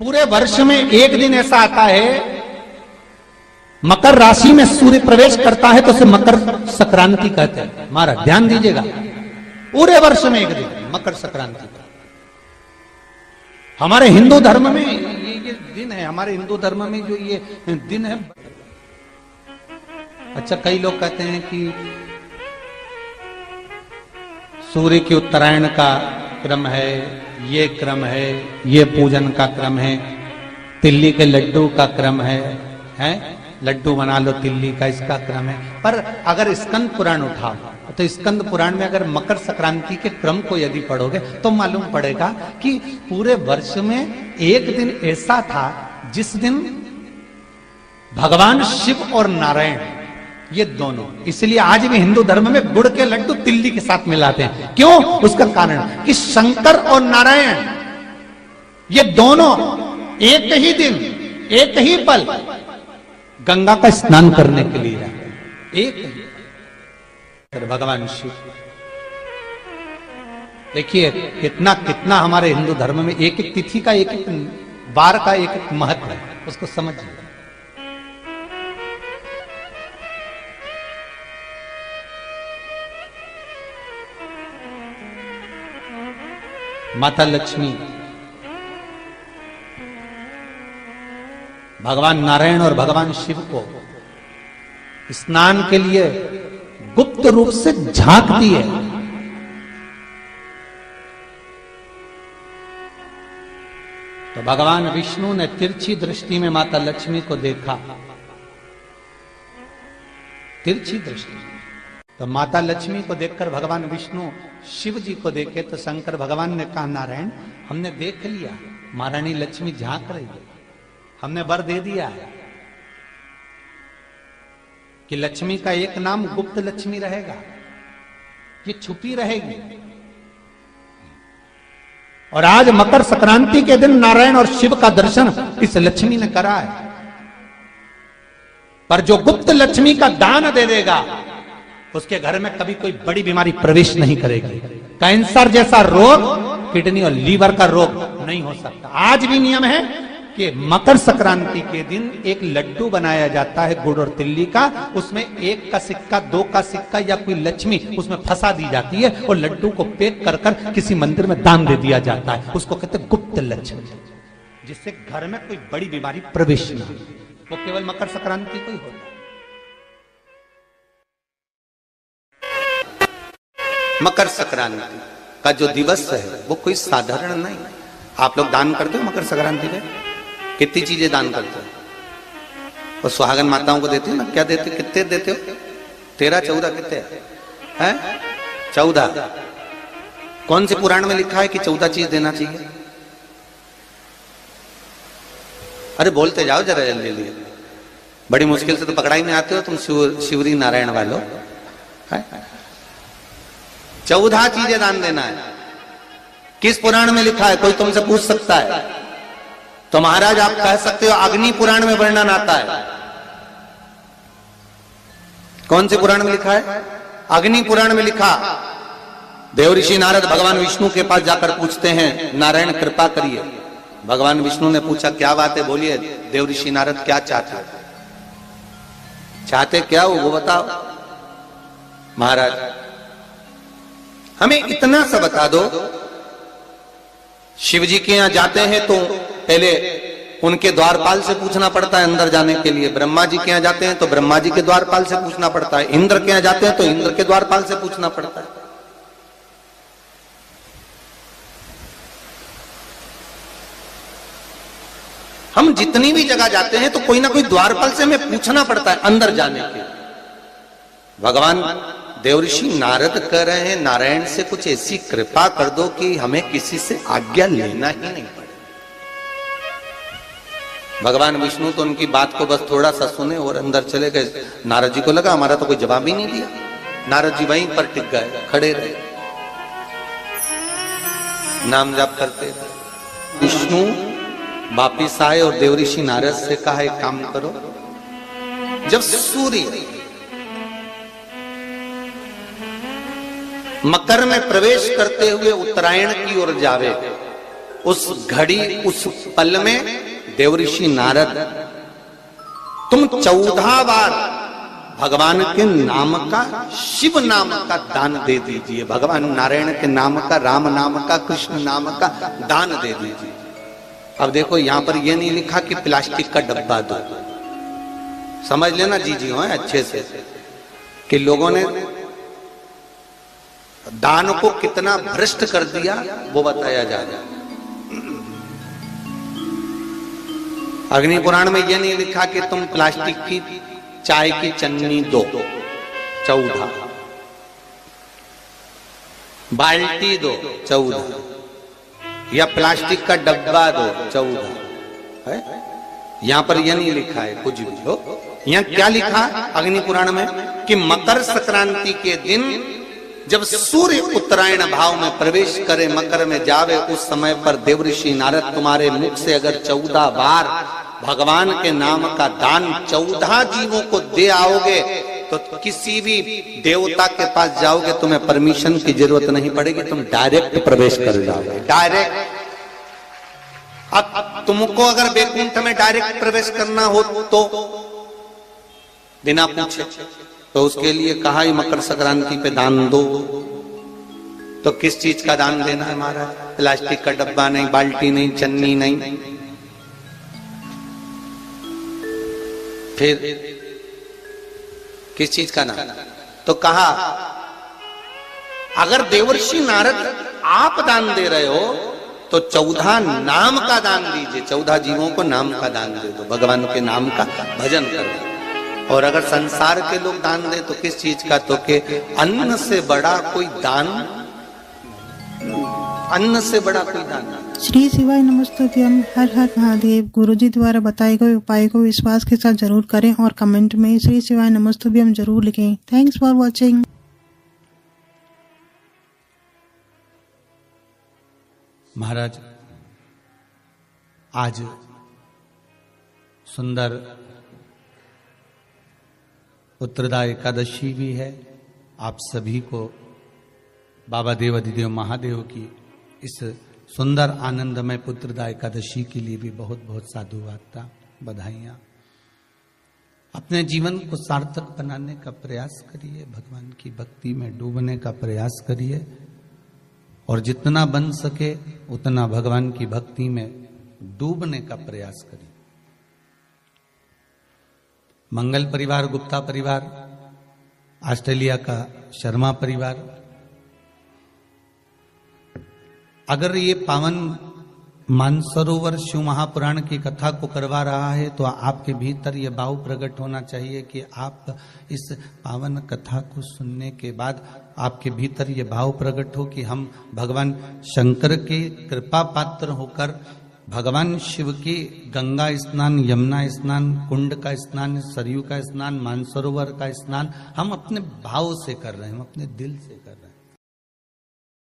पूरे वर्ष में एक दिन ऐसा आता है, मकर राशि में सूर्य प्रवेश करता है तो उसे मकर संक्रांति कहते हैं। हमारा ध्यान दीजिएगा, पूरे वर्ष में एक दिन मकर संक्रांति का। हमारे हिंदू धर्म में ये दिन है, हमारे हिंदू धर्म में जो ये दिन है। अच्छा, कई लोग कहते हैं कि सूर्य की उत्तरायण का क्रम है, ये क्रम है, ये पूजन का क्रम है, तिल्ली के लड्डू का क्रम है, लड्डू बना लो तिल्ली का, इसका क्रम है। पर अगर स्कंद पुराण उठाओ तो स्कंद पुराण में अगर मकर संक्रांति के क्रम को यदि पढ़ोगे तो मालूम पड़ेगा कि पूरे वर्ष में एक दिन ऐसा था जिस दिन भगवान शिव और नारायण, ये दोनों, इसलिए आज भी हिंदू धर्म में गुड़ के लड्डू तिल्ली के साथ मिलाते हैं। क्यों? उसका कारण कि शंकर और नारायण ये दोनों एक ही दिन, एक ही पल गंगा का स्नान करने के लिए रहते, एक ही। फिर भगवान शिव, देखिए कितना कितना हमारे हिंदू धर्म में एक एक तिथि का, एक एक बार का एक एक महत्व है, उसको समझिए। माता लक्ष्मी, भगवान नारायण और भगवान शिव को स्नान के लिए गुप्त रूप से झांकती है। तो भगवान विष्णु ने तिरछी दृष्टि में माता लक्ष्मी को देखा, तिरछी दृष्टि। तो माता लक्ष्मी को देखकर भगवान विष्णु शिव जी को देखे तो शंकर भगवान ने कहा, नारायण हमने देख लिया, महारानी लक्ष्मी झांक रही है, हमने वर दे दिया है कि लक्ष्मी का एक नाम गुप्त लक्ष्मी रहेगा, ये छुपी रहेगी। और आज मकर संक्रांति के दिन नारायण और शिव का दर्शन इस लक्ष्मी ने करा है। पर जो गुप्त लक्ष्मी का दान दे देगा उसके घर में कभी कोई बड़ी बीमारी प्रवेश नहीं करेगी। कैंसर जैसा रोग, किडनी और लीवर का रोग नहीं हो सकता। आज भी नियम है कि मकर संक्रांति के दिन एक लड्डू बनाया जाता है गुड़ और तिल्ली का, उसमें 1 का सिक्का, 2 का सिक्का या कोई लक्ष्मी उसमें फंसा दी जाती है और लड्डू को पैक कर कर किसी मंदिर में दान दे दिया जाता है। उसको कहते हैं गुप्त लक्ष्मी, जिससे घर में कोई बड़ी बीमारी प्रवेश न हो। वो केवल मकर संक्रांति को ही होता है। मकर संक्रांति का जो दिवस है वो कोई साधारण नहीं। आप लोग दान करते हो मकर संक्रांति पे? कितनी चीजें दान करते हो? और सुहागन माताओं को देते हो ना, क्या देते, कितने देते हो? 13, 14 कितने हैं? 14। कौन से पुराण में लिखा है कि 14 चीज देना चाहिए? अरे बोलते जाओ जरा जल्दी जल्दी, बड़ी मुश्किल से तो पकड़ा ही नहीं आते हो तुम शिवरी नारायण वालों। 14 चीजें दान देना है। किस पुराण में लिखा है? कोई तुमसे पूछ सकता है तो महाराज आप कह सकते हो अग्नि पुराण में वर्णन आता है। कौन से पुराण में लिखा है? अग्नि पुराण में लिखा। देवऋषि नारद भगवान विष्णु के पास जाकर पूछते हैं, नारायण कृपा करिए। भगवान विष्णु ने पूछा क्या बात है, बोलिए। देवऋषि नारद क्या चाहते, चाहते क्या हो वो बताओ। महाराज हमें इतना सा बता दो, शिव जी के यहां जाते हैं तो पहले उनके द्वारपाल से पूछना पड़ता है अंदर जाने के लिए। ब्रह्मा जी के यहां जाते हैं तो ब्रह्मा जी के द्वारपाल से पूछना पड़ता है। इंद्र के यहां जाते हैं तो इंद्र के द्वारपाल से पूछना पड़ता है। हम जितनी भी जगह जाते हैं तो कोई ना कोई द्वारपाल से हमें पूछना पड़ता है अंदर जाने के। भगवान देवऋषि नारद कह रहे हैं, नारायण से कुछ ऐसी कृपा कर दो कि हमें किसी से आज्ञा लेना ही नहीं पड़े। भगवान विष्णु तो उनकी बात को बस थोड़ा सा सुने और अंदर चले गए। नारद जी को लगा हमारा तो कोई जवाब ही नहीं दिया। नारद जी वहीं पर टिक गए, खड़े रहे, नाम जाप करते। विष्णु वापिस आए और देवऋषि नारद से कहा एक काम करो, जब सूर्य मकर में प्रवेश करते हुए उत्तरायण की ओर जावे उस घड़ी उस पल में देवऋषि नारद तुम 14 बार भगवान के नाम का, शिव नाम का दान दे दीजिए, भगवान नारायण के नाम का, राम नाम का, कृष्ण नाम का दान दे दीजिए। अब देखो यहां पर यह नहीं लिखा कि प्लास्टिक का डब्बा दो, समझ लेना जी हो अच्छे से, कि लोगों ने दान को कितना भ्रष्ट कर दिया वो बताया जा रहा है। अग्नि पुराण में यह नहीं लिखा कि तुम प्लास्टिक की चाय की चन्नी दो 14, बाल्टी दो 14, या प्लास्टिक का डब्बा दो 14 है। यहां पर यह नहीं लिखा है कुछ भी हो। यहां क्या लिखा अग्नि पुराण में कि मकर संक्रांति के दिन जब सूर्य उत्तरायण भाव में प्रवेश करे, मकर में जावे, उस समय पर देवऋषि नारद तुम्हारे मुख से अगर 14 बार भगवान के नाम का दान 14 जीवों को दे आओगे तो किसी भी देवता के पास जाओगे, तुम्हें परमिशन की जरूरत नहीं पड़ेगी, तुम डायरेक्ट प्रवेश कर जाओगे, डायरेक्ट। अब तुमको अगर वैकुंठ में डायरेक्ट प्रवेश करना हो तो बिना पूछे, तो उसके लिए कहा ही मकर संक्रांति पे दान दो। तो किस चीज का दान देना है हमारा? प्लास्टिक का डब्बा नहीं, बाल्टी नहीं, चन्नी नहीं, फिर किस चीज का दान? तो कहा अगर देवर्षि नारद आप दान दे रहे हो तो 14 नाम का दान दीजिए, 14 जीवों को नाम का दान दे दो, भगवान के नाम का भजन करो। और अगर संसार के लोग दान दे तो किस चीज का? तो के अन्न से बड़ा कोई दान, अन्न से बड़ा कोई दान। श्री शिवाय नमस्तुभ्यम। हर हर महादेव। गुरुजी द्वारा बताए गए उपाय को विश्वास के साथ जरूर करें और कमेंट में श्री शिवाय नमस्तुभ्यम जरूर लिखें। Thanks for watching. महाराज आज सुंदर उत्तरदा एकादशी भी है। आप सभी को बाबा देव अधिदेव महादेव की इस सुंदर आनंदमय पुत्रदा एकादशी के लिए भी बहुत बहुत साधुवाद, बधाइयाँ। अपने जीवन को सार्थक बनाने का प्रयास करिए, भगवान की भक्ति में डूबने का प्रयास करिए और जितना बन सके उतना भगवान की भक्ति में डूबने का प्रयास करिए। मंगल परिवार, गुप्ता परिवार, ऑस्ट्रेलिया का शर्मा परिवार, अगर ये पावन मानसरोवर शिव महापुराण की कथा को करवा रहा है तो आपके भीतर ये भाव प्रकट होना चाहिए कि आप इस पावन कथा को सुनने के बाद आपके भीतर ये भाव प्रकट हो कि हम भगवान शंकर के कृपा पात्र होकर भगवान शिव की गंगा स्नान, यमुना स्नान, कुंड का स्नान, सरयू का स्नान, मानसरोवर का स्नान हम अपने भाव से कर रहे हैं, हम अपने दिल से कर रहे हैं।